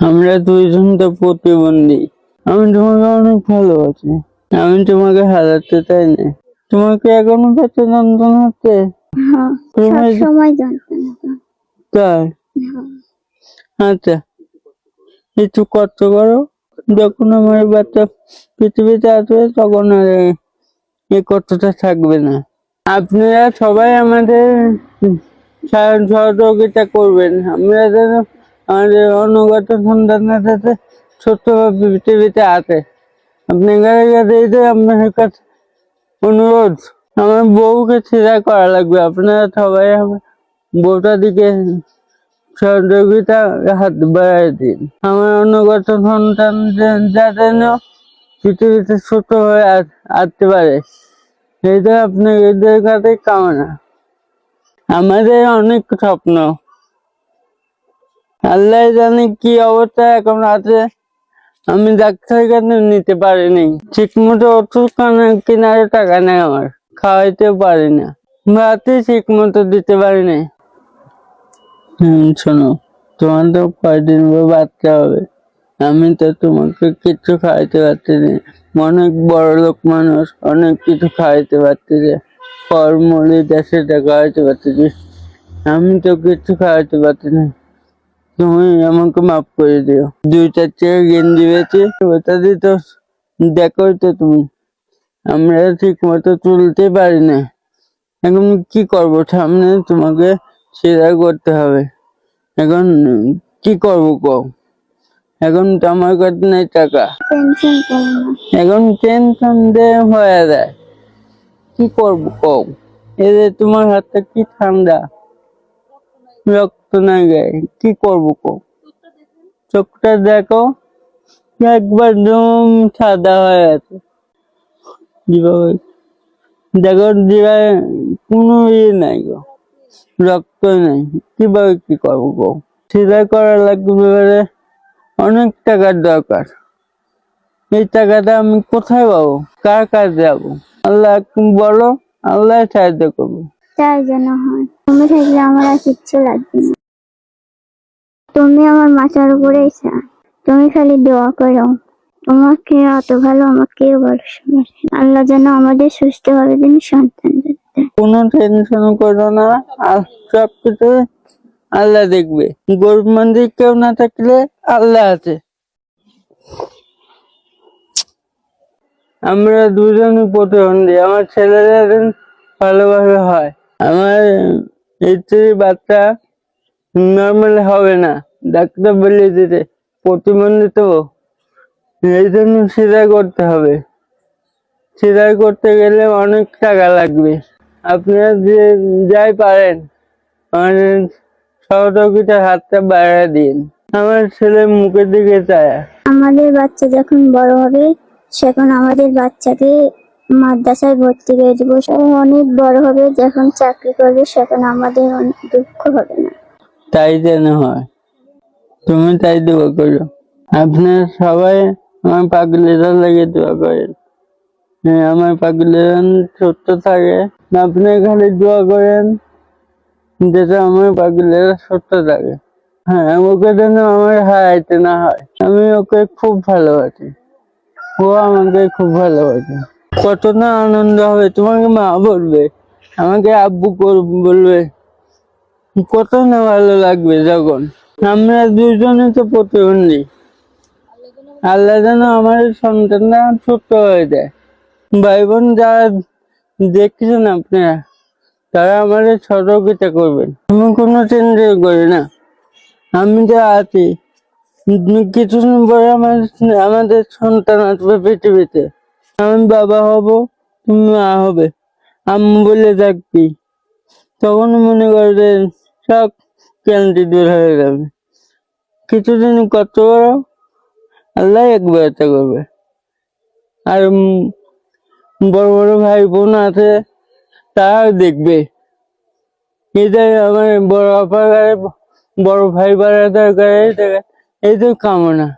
আমরা দুইজন তো প্রতিবন্ধী। আমি তোমাকে অনেক ভালোবাসি। আমি তোমাকে হারাতে চাই না। তোমাকে এখনো পেটে যন্ত্রণা হচ্ছে? হ্যাঁ, সব সময় যন্ত্রণা করে। তাই? হ্যাঁ। আচ্ছা, একটু কষ্ট করো। যখন আমার বাচ্চা পৃথিবীতে আসবে তখন আর এই কষ্টটা থাকবে না। আপনারা সবাই আমাদের সহযোগিতা করবেন। আমরা যেন আমাদের অনুগত সন্তানরা যাতে ছোট্টভাবে পৃথিবীতে আসে। আপনাদের কাছে আপনার কাছে অনুরোধ, আমার বউকে ছেড়া করা লাগবে। আপনারা সবাই আমার বউটা দিকে সহযোগিতা হাত বাড়াই দিন। আমার অনুগত সন্তান যাতে পৃথিবীতে ছোট হয়ে আসতে পারে, এইটা আপনাদের কাছে কামনা। আমাদের অনেক স্বপ্ন, আল্লাহ জানে কি অবস্থা এখন আছে। আমি ডাক্তারের কাছে নিতে পারিনি, ঠিক মতো ওষুধ কেনারে টাকা নেই, আমার খাওয়াইতে পারি না, ভাতে ঠিক মতো দিতে পারি না। শোনো, তোমার তো কয়দিন বাচ্চা হবে, আমি তো তোমাকে কিছু খাওয়াইতে পারছি না। অনেক বড় লোক মানুষ, অনেক কিছু খাওয়াইতে পারতেছে, ফলমূল সেটা খাওয়াইতে পারতেছি, আমি তো কিছু খাওয়াইতে পারছি না। তুমি আমাকে মাফ করে দিও। 2-4 গেঞ্জি বেচে ওটা দিয়ে তো দেখো তো তুমি, আমরা ঠিক মতো চলতে পারি না। এখন কি করবো, সামনে তোমাকে সেটা করতে হবে। এখন কি করবো কও? এখন তো আমার কাছে নেই টাকা, টেনশন করো না। এখন টেনশন হয়ে যায়। কি করবো কও? এই যে তোমার হাতটা কি ঠান্ডা, রক্ত না গায়ে, কি করবো কও? চোখটা দেখো, একবার একদম সাদা হয়ে আছে। যেভাবে দেখো, জিরায় কোনো নাই গো, রক্ত নেই। কিভাবে কি করবো গো? সেলাই করা লাগবে, অনেক টাকার দরকার। এই টাকাটা আমি কোথায় পাবো, কার কাছে যাবো? আল্লাহ বলো, আল্লাহ সাহায্য করবো। তাই যেন হয়, তুমি থাকলে আমার আর কিচ্ছু লাগবে না। তুমি আমার মাথার উপরে তুমি খালি দোয়া করো। তোমাকে অত ভালো আমাকে বলো, আল্লাহ যেন আমাদের সুস্থ ভাবে যেন সন্তান দেয়। কোনো টেনশন করো না, আর সবকিছু আল্লাহ দেখবে। গরিব মানুষ কেউ না থাকলে আল্লাহ আছে। আমরা দুজনই প্রতিবন্ধী, আমার ছেলেরা ভালোভাবে হয়। আমার স্ত্রী বাচ্চা নর্মাল হবে না, ডাক্তার বলে দিতে। প্রতিবন্ধী তো, এই জন্য সেলাই করতে হবে। সেলাই করতে গেলে অনেক টাকা লাগবে। আপনারা যে যাই পারেন আমাদের সহযোগিতার হাতটা বাড়িয়ে দিন। আমার ছেলের মুখের দিকে চায়। আমাদের বাচ্চা যখন বড় হবে, সেখন আমাদের বাচ্চাকে মাদ্রাসায় ভর্তি করে দিব। অনেক বড় হবে, যখন চাকরি করবে সেখন আমাদের অনেক দুঃখ হবে না। তাই যেন হয়, তুমি তাই দোয়া করো। আপনার সবাই আমার পাগলেরা লেগে দোয়া করেন। আমার পাগলেরা ছোট্ট থাকে, আপনি খালি দোয়া করেন যেটা আমার পাগলেরা ছোট্ট থাকে। হ্যাঁ, ওকে যেন আমার হারাইতে না হয়। আমি ওকে খুব ভালোবাসি, ও আমাকে খুব ভালোবাসে। কত না আনন্দ হবে, তোমাকে মা বলবে, আমাকে আব্বু বলবে, কত না ভালো লাগবে যখন। আমরা দুজনে তো প্রতিবন্ধী, আল্লাহ যেন আমার সন্তানরা ছোট্ট হয়ে যায়। ভাই বোন যারা দেখছেন আপনারা, তারা আমাদের সহযোগিতা করবেন। আমি কোনো টেনশন করি না, আমি যা আছি। কিছুদিন পরে আমাদের সন্তান আসবে পৃথিবীতে, আমি বাবা হব, তুমি মা হবে, আম্মু বলে থাকবি। তখন মনে করবে সব ক্লান্তি দূর হয়ে যাবে। কিছুদিন কষ্ট করো, আল্লাহ একবার করবে। আর বড় বড় ভাই বোন আছে, তারাও দেখবে। এটাই আমার বড় ভাই বাড়া দরকার, এই তো কামনা।